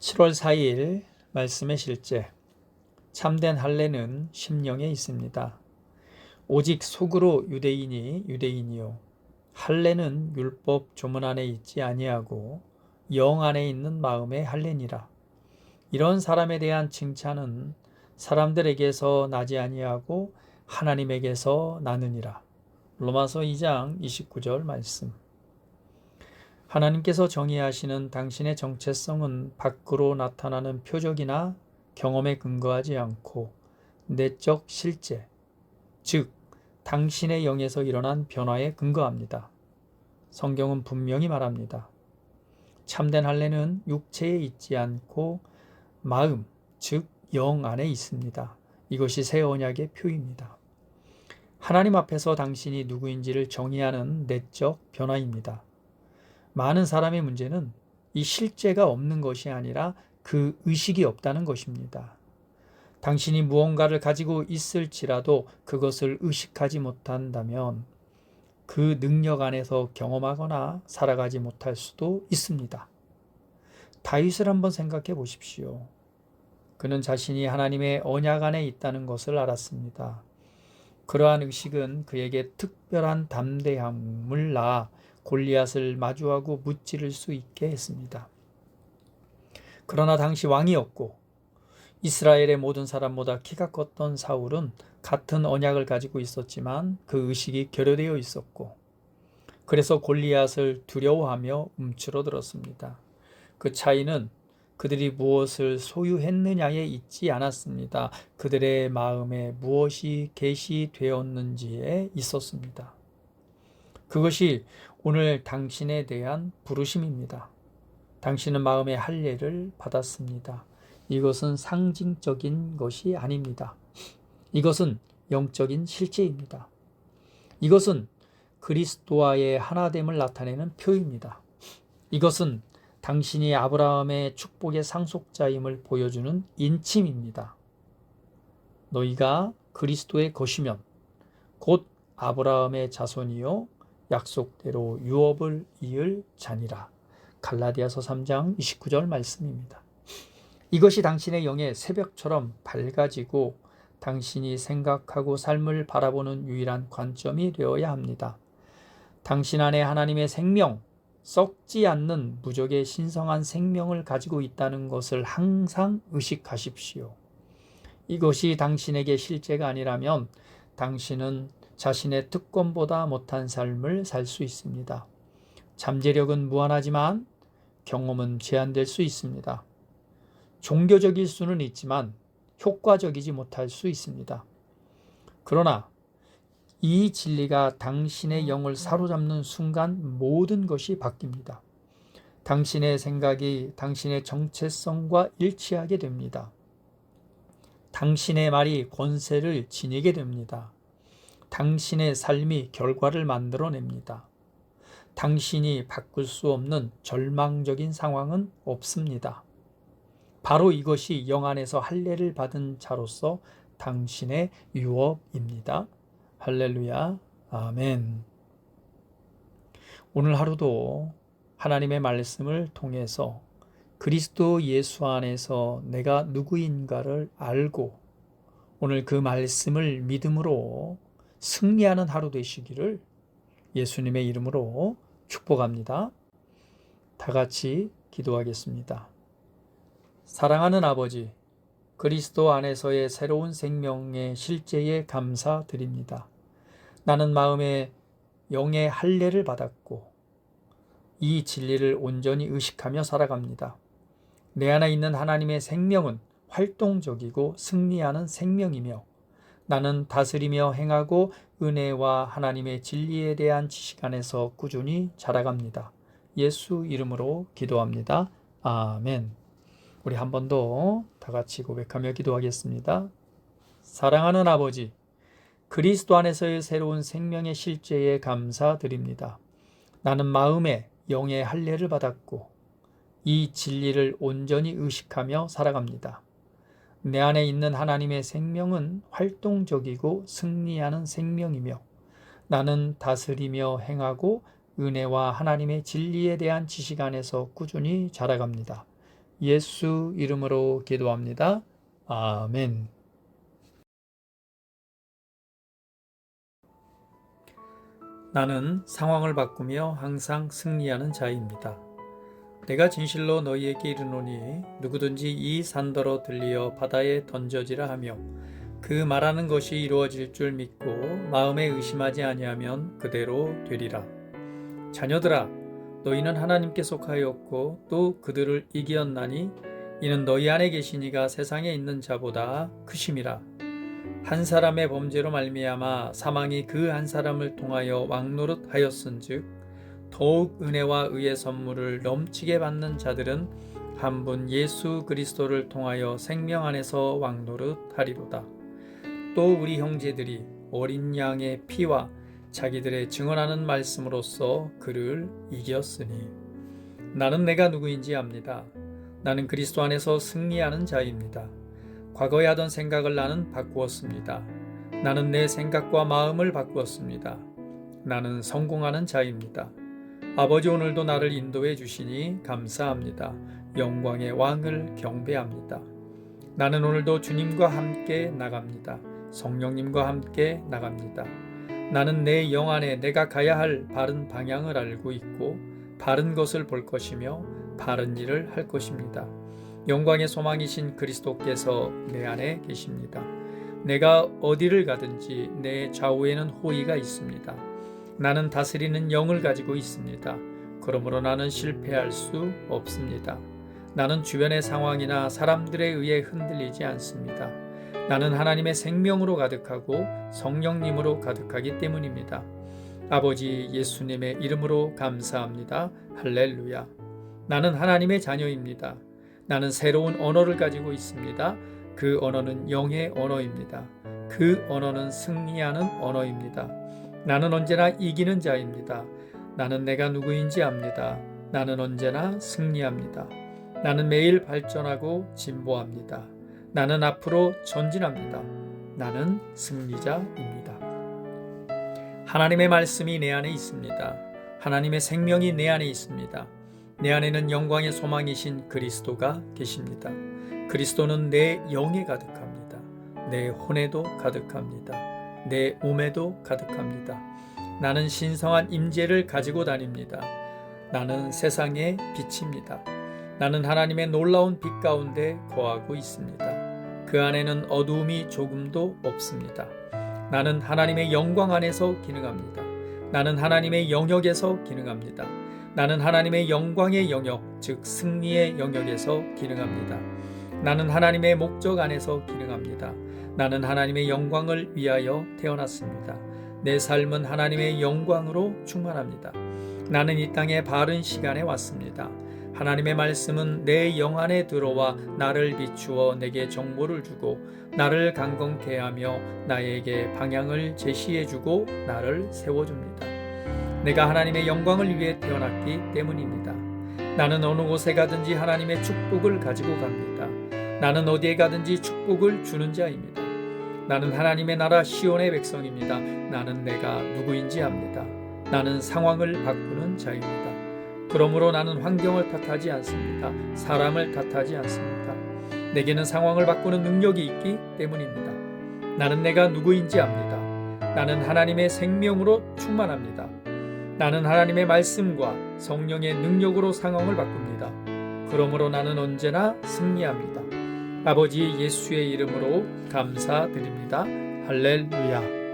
7월 4일 말씀의 실제. 참된 할례는 심령에 있습니다. 오직 속으로 유대인이 유대인이요 할례는 율법 조문 안에 있지 아니하고 영 안에 있는 마음의 할례니라. 이런 사람에 대한 칭찬은 사람들에게서 나지 아니하고 하나님에게서 나느니라. 로마서 2장 29절 말씀. 하나님께서 정의하시는 당신의 정체성은 밖으로 나타나는 표적이나 경험에 근거하지 않고 내적 실제, 즉 당신의 영에서 일어난 변화에 근거합니다. 성경은 분명히 말합니다. 참된 할례는 육체에 있지 않고 마음, 즉 영 안에 있습니다. 이것이 새 언약의 표입니다. 하나님 앞에서 당신이 누구인지를 정의하는 내적 변화입니다. 많은 사람의 문제는 이 실제가 없는 것이 아니라 그 의식이 없다는 것입니다. 당신이 무언가를 가지고 있을지라도 그것을 의식하지 못한다면 그 능력 안에서 경험하거나 살아가지 못할 수도 있습니다. 다윗을 한번 생각해 보십시오. 그는 자신이 하나님의 언약 안에 있다는 것을 알았습니다. 그러한 의식은 그에게 특별한 담대함을 낳아 골리앗을 마주하고 무찌를 수 있게 했습니다. 그러나 당시 왕이었고 이스라엘의 모든 사람보다 키가 컸던 사울은 같은 언약을 가지고 있었지만 그 의식이 결여되어 있었고 그래서 골리앗을 두려워하며 움츠러들었습니다. 그 차이는 그들이 무엇을 소유했느냐에 있지 않았습니다. 그들의 마음에 무엇이 계시되었는지에 있었습니다. 그것이 오늘 당신에 대한 부르심입니다. 당신은 마음의 할례를 받았습니다. 이것은 상징적인 것이 아닙니다. 이것은 영적인 실제입니다. 이것은 그리스도와의 하나됨을 나타내는 표입니다. 이것은 당신이 아브라함의 축복의 상속자임을 보여주는 인침입니다. 너희가 그리스도의 것이면 곧 아브라함의 자손이요 약속대로 유업을 이을 자니라. 갈라디아서 3장 29절 말씀입니다. 이것이 당신의 영의 새벽처럼 밝아지고 당신이 생각하고 삶을 바라보는 유일한 관점이 되어야 합니다. 당신 안에 하나님의 생명, 썩지 않는 무적의 신성한 생명을 가지고 있다는 것을 항상 의식하십시오. 이것이 당신에게 실제가 아니라면 당신은 자신의 특권보다 못한 삶을 살 수 있습니다. 잠재력은 무한하지만 경험은 제한될 수 있습니다. 종교적일 수는 있지만 효과적이지 못할 수 있습니다. 그러나 이 진리가 당신의 영을 사로잡는 순간 모든 것이 바뀝니다. 당신의 생각이 당신의 정체성과 일치하게 됩니다. 당신의 말이 권세를 지니게 됩니다. 당신의 삶이 결과를 만들어냅니다. 당신이 바꿀 수 없는 절망적인 상황은 없습니다. 바로 이것이 영 안에서 할례를 받은 자로서 당신의 유업입니다. 할렐루야, 아멘. 오늘 하루도 하나님의 말씀을 통해서 그리스도 예수 안에서 내가 누구인가를 알고 오늘 그 말씀을 믿음으로 승리하는 하루 되시기를 예수님의 이름으로 축복합니다. 다 같이 기도하겠습니다. 사랑하는 아버지, 그리스도 안에서의 새로운 생명의 실제에 감사드립니다. 나는 마음에 영의 할례를 받았고 이 진리를 온전히 의식하며 살아갑니다. 내 안에 있는 하나님의 생명은 활동적이고 승리하는 생명이며 나는 다스리며 행하고 은혜와 하나님의 진리에 대한 지식 안에서 꾸준히 자라갑니다. 예수 이름으로 기도합니다. 아멘. 우리 한 번 더 다 같이 고백하며 기도하겠습니다. 사랑하는 아버지, 그리스도 안에서의 새로운 생명의 실제에 감사드립니다. 나는 마음에 영의 할례를 받았고 이 진리를 온전히 의식하며 살아갑니다. 내 안에 있는 하나님의 생명은 활동적이고 승리하는 생명이며 나는 다스리며 행하고 은혜와 하나님의 진리에 대한 지식 안에서 꾸준히 자라갑니다. 예수 이름으로 기도합니다. 아멘. 나는 상황을 바꾸며 항상 승리하는 자입니다. 내가 진실로 너희에게 이르노니 누구든지 이 산더러 들리어 바다에 던져지라 하며 그 말하는 것이 이루어질 줄 믿고 마음에 의심하지 아니하면 그대로 되리라. 자녀들아, 너희는 하나님께 속하였고 또 그들을 이기었나니 이는 너희 안에 계신 이가 세상에 있는 자보다 크심이라. 한 사람의 범죄로 말미암아 사망이 그 한 사람을 통하여 왕노릇하였은즉 더욱 은혜와 의의 선물을 넘치게 받는 자들은 한 분 예수 그리스도를 통하여 생명 안에서 왕노릇하리로다. 또 우리 형제들이 어린 양의 피와 자기들의 증언하는 말씀으로써 그를 이겼으니 나는 내가 누구인지 압니다. 나는 그리스도 안에서 승리하는 자입니다. 과거에 하던 생각을 나는 바꾸었습니다. 나는 내 생각과 마음을 바꾸었습니다. 나는 성공하는 자입니다. 아버지, 오늘도 나를 인도해 주시니 감사합니다. 영광의 왕을 경배합니다. 나는 오늘도 주님과 함께 나갑니다. 성령님과 함께 나갑니다. 나는 내 영 안에 내가 가야 할 바른 방향을 알고 있고 바른 것을 볼 것이며 바른 일을 할 것입니다. 영광의 소망이신 그리스도께서 내 안에 계십니다. 내가 어디를 가든지 내 좌우에는 호의가 있습니다. 나는 다스리는 영을 가지고 있습니다. 그러므로 나는 실패할 수 없습니다. 나는 주변의 상황이나 사람들에 의해 흔들리지 않습니다. 나는 하나님의 생명으로 가득하고 성령님으로 가득하기 때문입니다. 아버지 예수님의 이름으로 감사합니다. 할렐루야. 나는 하나님의 자녀입니다. 나는 새로운 언어를 가지고 있습니다. 그 언어는 영의 언어입니다. 그 언어는 승리하는 언어입니다. 나는 언제나 이기는 자입니다. 나는 내가 누구인지 압니다. 나는 언제나 승리합니다. 나는 매일 발전하고 진보합니다. 나는 앞으로 전진합니다. 나는 승리자입니다. 하나님의 말씀이 내 안에 있습니다. 하나님의 생명이 내 안에 있습니다. 내 안에는 영광의 소망이신 그리스도가 계십니다. 그리스도는 내 영에 가득합니다. 내 혼에도 가득합니다. 내 몸에도 가득합니다. 나는 신성한 임재를 가지고 다닙니다. 나는 세상의 빛입니다. 나는 하나님의 놀라운 빛 가운데 거하고 있습니다. 그 안에는 어두움이 조금도 없습니다. 나는 하나님의 영광 안에서 기능합니다. 나는 하나님의 영역에서 기능합니다. 나는 하나님의 영광의 영역, 즉 승리의 영역에서 기능합니다. 나는 하나님의 목적 안에서 기능합니다. 나는 하나님의 영광을 위하여 태어났습니다. 내 삶은 하나님의 영광으로 충만합니다. 나는 이 땅에 바른 시간에 왔습니다. 하나님의 말씀은 내 영 안에 들어와 나를 비추어 내게 정보를 주고 나를 강건케 하며 나에게 방향을 제시해 주고 나를 세워줍니다. 내가 하나님의 영광을 위해 태어났기 때문입니다. 나는 어느 곳에 가든지 하나님의 축복을 가지고 갑니다. 나는 어디에 가든지 축복을 주는 자입니다. 나는 하나님의 나라 시온의 백성입니다. 나는 내가 누구인지 압니다. 나는 상황을 바꾸는 자입니다. 그러므로 나는 환경을 탓하지 않습니다. 사람을 탓하지 않습니다. 내게는 상황을 바꾸는 능력이 있기 때문입니다. 나는 내가 누구인지 압니다. 나는 하나님의 생명으로 충만합니다. 나는 하나님의 말씀과 성령의 능력으로 상황을 바꿉니다. 그러므로 나는 언제나 승리합니다. 아버지 예수의 이름으로 감사드립니다. 할렐루야.